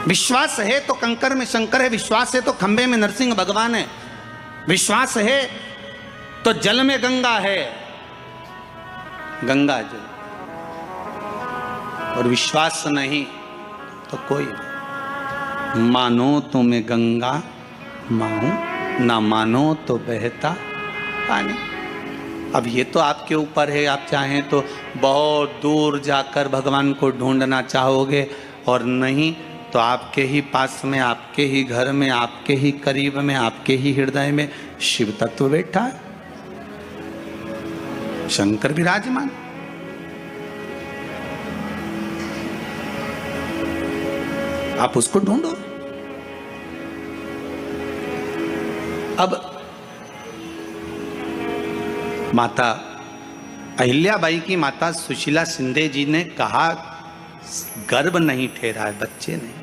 विश्वास है तो कंकर में शंकर है, विश्वास है तो खंबे में नरसिंह भगवान है, विश्वास है तो जल में गंगा है, गंगा जल, और विश्वास नहीं तो कोई नहीं। मानो तो मैं गंगा माहूं, ना मानो तो बहता पानी। अब ये तो आपके ऊपर है, आप चाहें तो बहुत दूर जाकर भगवान को ढूंढना चाहोगे, और नहीं तो आपके ही पास में, आपके ही घर में, आपके ही करीब में, आपके ही हृदय में शिव तत्व बैठा है, शंकर विराजमान। आप उसको ढूंढो। अब माता अहिल्याबाई की माता सुशीला शिंदे जी ने कहा, गर्भ नहीं ठहरा है, बच्चे नहीं।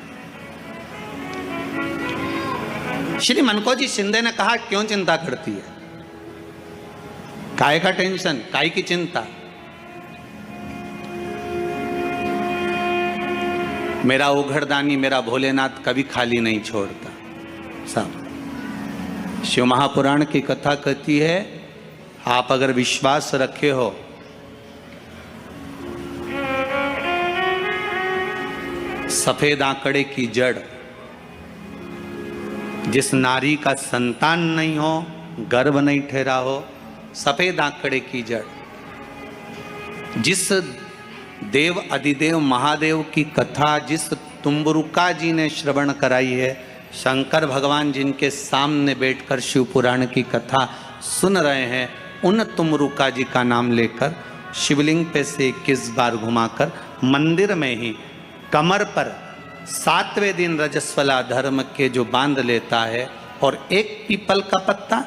श्री मनकोजी शिंदे ने कहा, क्यों चिंता करती है, काय का टेंशन, काय की चिंता। मेरा उघड़दानी, मेरा भोलेनाथ कभी खाली नहीं छोड़ता। सब शिव महापुराण की कथा कहती है, आप अगर विश्वास रखे हो, सफेद आंकड़े की जड़, जिस नारी का संतान नहीं हो, गर्भ नहीं ठहरा हो, सफेद आंकड़े की जड़, जिस देव अधिदेव महादेव की कथा जिस तुम्बरुका जी ने श्रवण कराई है, शंकर भगवान जिनके सामने बैठकर शिव पुराण की कथा सुन रहे हैं, उन तुमरुका जी का नाम लेकर शिवलिंग पे से 21 बार घुमाकर मंदिर में ही कमर पर 7वें दिन रजस्वला धर्म के जो बांध लेता है, और एक पीपल का पत्ता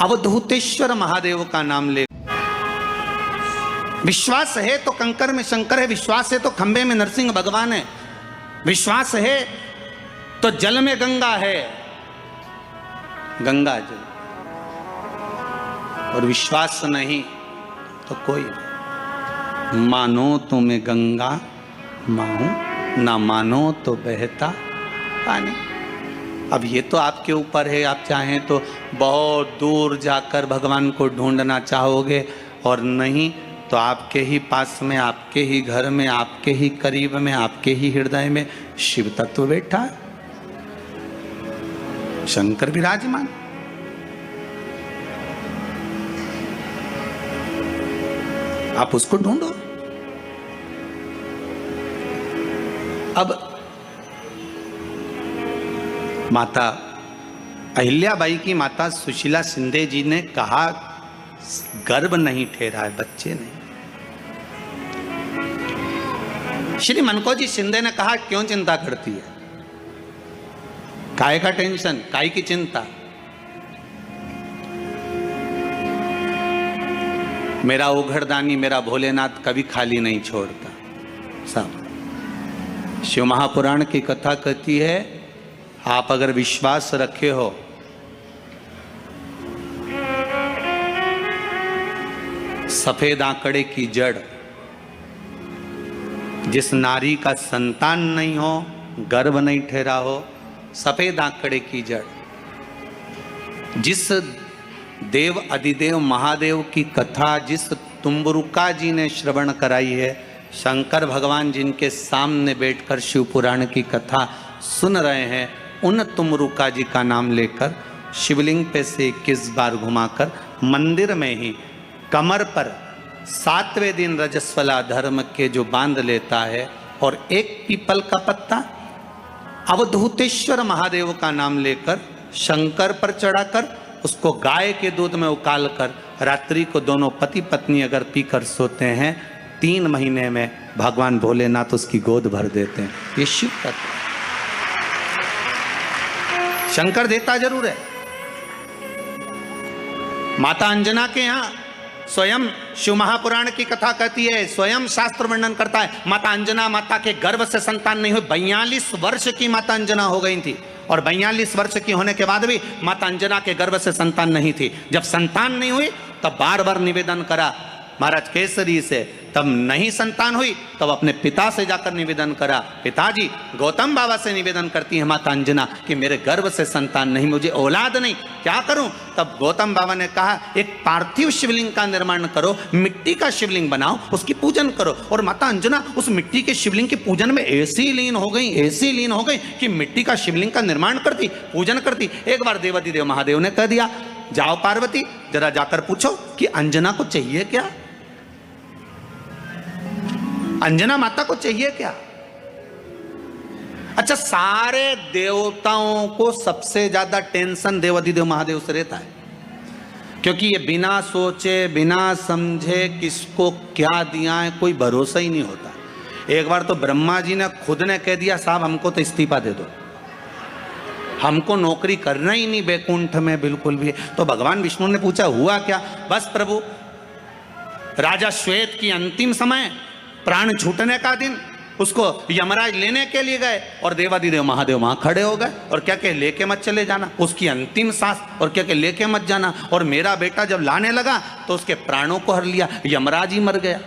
अवधूतेश्वर महादेव का नाम ले। विश्वास है तो कंकर में शंकर है, विश्वास है तो खंबे में नरसिंह भगवान है, विश्वास है तो जल में गंगा है, गंगा जल, और विश्वास नहीं तो कोई नहीं। मानो तो मैं गंगा माहूं, ना मानो तो बहता पानी। अब ये तो आपके ऊपर है, आप चाहें तो बहुत दूर जाकर भगवान को ढूंढना चाहोगे, और नहीं तो आपके ही पास में, आपके ही घर में, आपके ही करीब में, आपके ही हृदय में शिव तत्व बैठा है, शंकर विराजमान। आप उसको ढूंढो। अब माता अहिल्याबाई की माता सुशीला शिंदे जी ने कहा, गर्भ नहीं ठहरा है, बच्चे नहीं। श्री मनकोजी शिंदे ने कहा, क्यों चिंता करती है, काय का टेंशन, काय की चिंता। मेरा उघड़दानी, मेरा भोलेनाथ कभी खाली नहीं छोड़ता। सब शिव महापुराण की कथा कहती है, आप अगर विश्वास रखे हो, सफेद आंकड़े की जड़, जिस नारी का संतान नहीं हो, गर्भ नहीं ठहरा हो, सफेद आंकड़े की जड़, जिस देव अधिदेव महादेव की कथा जिस तुम्बरुका जी ने श्रवण कराई है, शंकर भगवान जिनके सामने बैठकर शिव पुराण की कथा सुन रहे हैं, उन तुमरुका जी का नाम लेकर शिवलिंग पे से 21 बार घुमाकर मंदिर में ही कमर पर 7वें दिन रजस्वला धर्म के जो बांध लेता है, और एक पीपल का पत्ता अवधूतेश्वर महादेव का नाम लेकर शंकर पर चढ़ाकर उसको गाय के दूध में उकाल कर रात्रि को दोनों पति पत्नी अगर पीकर सोते हैं, 3 महीने में भगवान भोलेनाथ उसकी गोद भर देते हैं। ये शिव तत्व, शंकर देता जरूर है। माता अंजना के यहाँ स्वयं शिव महापुराण की कथा कहती है, स्वयं शास्त्र वर्णन करता है, माता अंजना माता के गर्भ से संतान नहीं हुई। 42 वर्ष की माता अंजना हो गई थी, और 42 वर्ष की होने के बाद भी माता अंजना के गर्भ से संतान नहीं थी। जब संतान नहीं हुई तब बार बार निवेदन करा महाराज केसरी से, तब नहीं संतान हुई तब अपने पिता से जाकर निवेदन करा, पिताजी गौतम बाबा से निवेदन करती है माता अंजना कि मेरे गर्भ से संतान नहीं, मुझे औलाद नहीं, क्या करूं? तब गौतम बाबा ने कहा एक पार्थिव शिवलिंग का निर्माण करो, मिट्टी का शिवलिंग बनाओ, उसकी पूजन करो। और माता अंजना उस मिट्टी के शिवलिंग के पूजन में ऐसी लीन हो गई, ऐसी लीन हो गई कि मिट्टी का शिवलिंग का निर्माण करती, पूजन करती। एक बार देवाधिदेव महादेव ने कह दिया, जाओ पार्वती जरा जाकर पूछो कि अंजना को चाहिए क्या, अंजना माता को चाहिए क्या। अच्छा, सारे देवताओं को सबसे ज्यादा टेंशन देवाधिदेव महादेव से रहता है, क्योंकि ये बिना सोचे बिना समझे किसको क्या दिया है कोई भरोसा ही नहीं होता। एक बार तो ब्रह्मा जी ने खुद ने कह दिया, साहब हमको तो इस्तीफा दे दो, हमको नौकरी करना ही नहीं बैकुंठ में बिल्कुल भी। तो भगवान विष्णु ने पूछा हुआ क्या? बस प्रभु, राजा श्वेत की अंतिम समय, प्राण छूटने का दिन, उसको यमराज लेने के लिए गए और देवाधिदेव महादेव वहां खड़े हो गए और क्या कहे, लेके मत चले जाना, उसकी अंतिम सांस, और क्या कहे, लेके मत जाना। और मेरा बेटा जब लाने लगा तो उसके प्राणों को हर लिया, यमराज ही मर गया।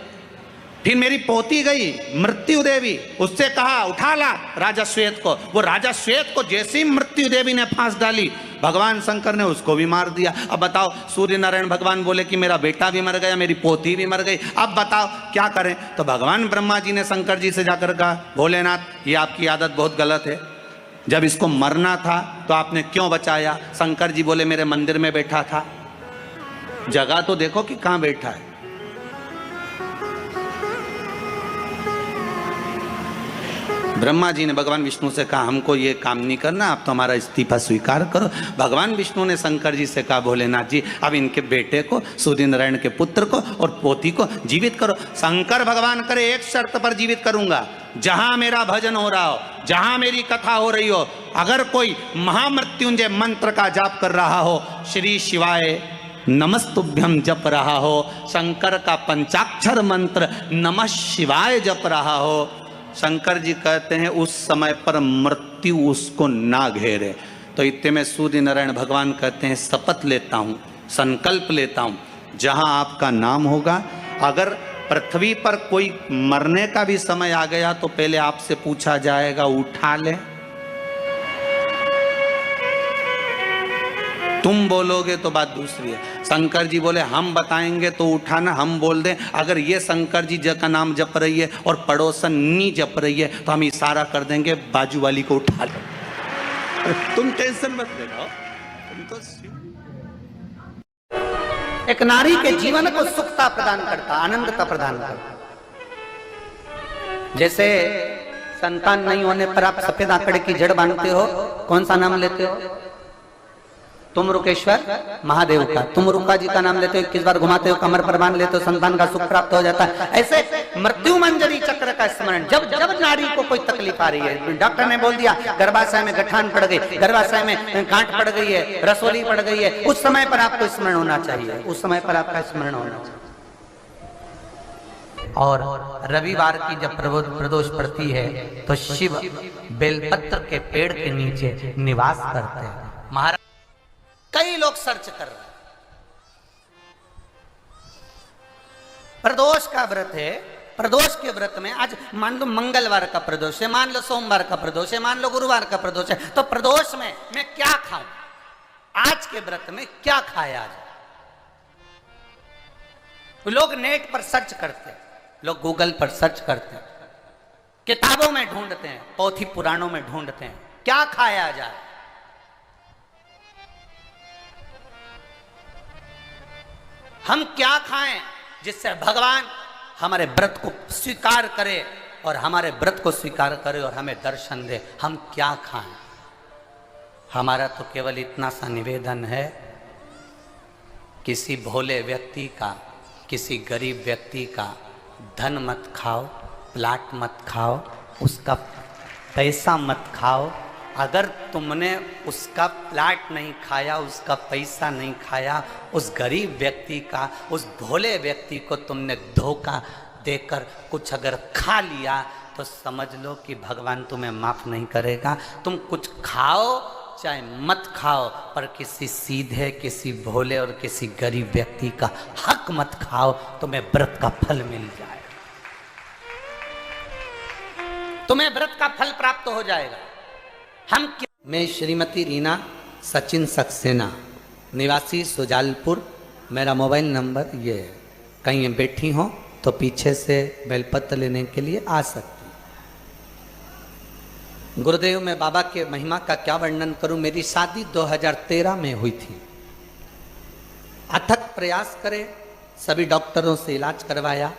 फिर मेरी पोती गई मृत्यु देवी, उससे कहा उठा ला राजा श्वेत को, वो राजा श्वेत को जैसे ही मृत्यु देवी ने फांस डाली, भगवान शंकर ने उसको भी मार दिया। अब बताओ, सूर्य नारायण भगवान बोले कि मेरा बेटा भी मर गया, मेरी पोती भी मर गई, अब बताओ क्या करें? तो भगवान ब्रह्मा जी ने शंकर जी से जाकर कहा, भोलेनाथ ये आपकी आदत बहुत गलत है, जब इसको मरना था तो आपने क्यों बचाया? शंकर जी बोले मेरे मंदिर में बैठा था, जगह तो देखो कि कहां बैठा है। ब्रह्मा जी ने भगवान विष्णु से कहा हमको ये काम नहीं करना, आप तो हमारा इस्तीफा स्वीकार करो। भगवान विष्णु ने शंकर जी से कहा, भोलेनाथ जी अब इनके बेटे को, सूर्य नारायण के पुत्र को और पोती को जीवित करो। शंकर भगवान करे, एक शर्त पर जीवित करूंगा, जहां मेरा भजन हो रहा हो, जहां मेरी कथा हो रही हो, अगर कोई महामृत्युंजय मंत्र का जाप कर रहा हो, श्री शिवाय नमस्तुभ्यम जप रहा हो, शंकर का पंचाक्षर मंत्र नमः शिवाय जप रहा हो, शंकर जी कहते हैं उस समय पर मृत्यु उसको ना घेरे। तो इतने में सूर्य नारायण भगवान कहते हैं शपथ लेता हूं, संकल्प लेता हूं, जहां आपका नाम होगा, अगर पृथ्वी पर कोई मरने का भी समय आ गया तो पहले आपसे पूछा जाएगा, उठा ले, तुम बोलोगे तो बात दूसरी है। शंकर जी बोले हम बताएंगे तो उठाना, हम बोल दें अगर ये शंकर जी का नाम जप रही है और पड़ोसन नहीं जप रही है तो हम इशारा कर देंगे बाजू वाली को उठा लो। तुम टेंशन मत लेना, तुम तो एक नारी के जीवन को सुखता प्रदान करता, आनंदता प्रदान करता। जैसे संतान नहीं होने पर आप सफेद आंकड़े की जड़ बांधते हो, कौन सा नाम लेते हो? तुम रुकेश्वर महादेव का। तुम रुका जी का नाम लेते हो, 21 बार घुमाते हो, कमर पर बांध लेते हो, संतान का सुख प्राप्त हो जाता है। ऐसे मृत्यु मंजरी चक्र का स्मरण, जब जब नारी को कोई तकलीफ आ रही है, डॉक्टर ने बोल दिया गर्भाशय में गठान पड़ गई, गर्भाशय में गांठ पड़ गई है, रसोली पड़ गई है, उस समय पर आपको स्मरण होना चाहिए, उस समय पर आपका स्मरण होना चाहिए। और रविवार की जब प्रदोष पड़ती है तो शिव बेलपत्र के पेड़ के नीचे निवास करते हैं। महाराज कई लोग सर्च कर रहे हैं, प्रदोष का व्रत है, प्रदोष के व्रत में आज मान लो मंगलवार का प्रदोष है, मान लो सोमवार का प्रदोष है, मान लो गुरुवार का प्रदोष है, तो प्रदोष में मैं क्या खाऊं, आज के व्रत में क्या खाया जाए? लोग नेट पर सर्च करते हैं, लोग गूगल पर सर्च करते हैं, किताबों में ढूंढते हैं, पोथी पुराणों में ढूंढते हैं, क्या खाया जाए। हम क्या खाएं जिससे भगवान हमारे व्रत को स्वीकार करे और हमारे व्रत को स्वीकार करे और हमें दर्शन दे। हम क्या खाएं? हमारा तो केवल इतना सा निवेदन है, किसी भोले व्यक्ति का, किसी गरीब व्यक्ति का धन मत खाओ, प्लाट मत खाओ, उसका पैसा मत खाओ। अगर तुमने उसका प्लाट नहीं खाया, उसका पैसा नहीं खाया, उस गरीब व्यक्ति का, उस भोले व्यक्ति को तुमने धोखा देकर कुछ अगर खा लिया तो समझ लो कि भगवान तुम्हें माफ नहीं करेगा। तुम कुछ खाओ चाहे मत खाओ, पर किसी सीधे, किसी भोले और किसी गरीब व्यक्ति का हक मत खाओ, तुम्हें व्रत का फल मिल जाए, तुम्हें व्रत का फल प्राप्त हो जाएगा। मैं श्रीमती रीना सचिन सक्सेना, निवासी सुजालपुर, मेरा मोबाइल नंबर ये है। कहीं बैठी हो तो पीछे से बेलपत्र लेने के लिए आ सकती। गुरुदेव, मैं बाबा के महिमा का क्या वर्णन करूं। मेरी शादी 2013 में हुई थी। अथक प्रयास करे, सभी डॉक्टरों से इलाज करवाया।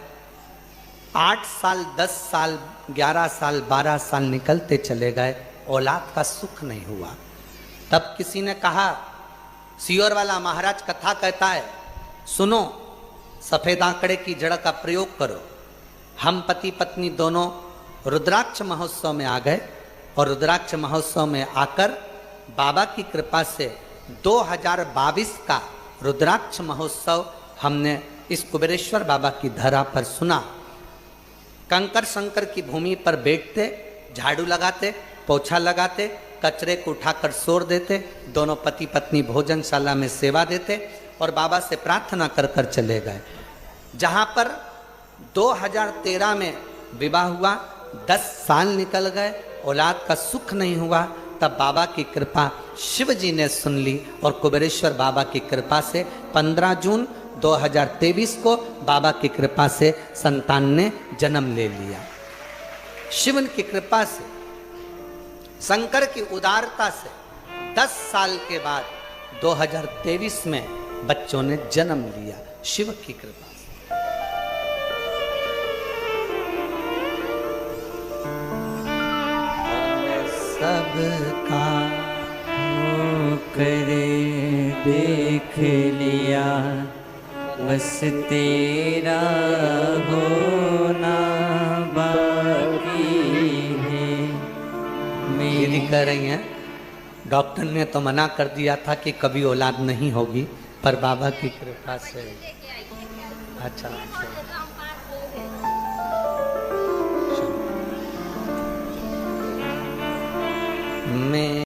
8 साल, 10 साल, 11 साल, 12 साल निकलते चले गए, औलाद का सुख नहीं हुआ। तब किसी ने कहा, सियोर वाला महाराज कथा कहता है, सुनो, सफेद आंकड़े की जड़ का प्रयोग करो। हम पति पत्नी दोनों रुद्राक्ष महोत्सव में आ गए और रुद्राक्ष महोत्सव में आकर बाबा की कृपा से 2022 का रुद्राक्ष महोत्सव हमने इस कुबेरेश्वर बाबा की धरा पर सुना। कंकर शंकर की भूमि पर बैठते, झाड़ू लगाते, पोछा लगाते, कचरे को उठाकर सोर देते, दोनों पति पत्नी भोजनशाला में सेवा देते और बाबा से प्रार्थना कर कर चले गए। जहाँ पर 2013 में विवाह हुआ, 10 साल निकल गए, औलाद का सुख नहीं हुआ, तब बाबा की कृपा शिव जी ने सुन ली और कुबेरेश्वर बाबा की कृपा से 15 जून 2023 को बाबा की कृपा से संतान ने जन्म ले लिया। शिव की कृपा से, शंकर की उदारता से 10 साल के बाद 2023 में बच्चों ने जन्म लिया, शिव की कृपा से। सबका करे देख लिया, बस तेरा होना बाकी है। मेरी कह रही हैं, डॉक्टर ने तो मना कर दिया था कि कभी औलाद नहीं होगी, पर बाबा की कृपा से। अच्छा, मैं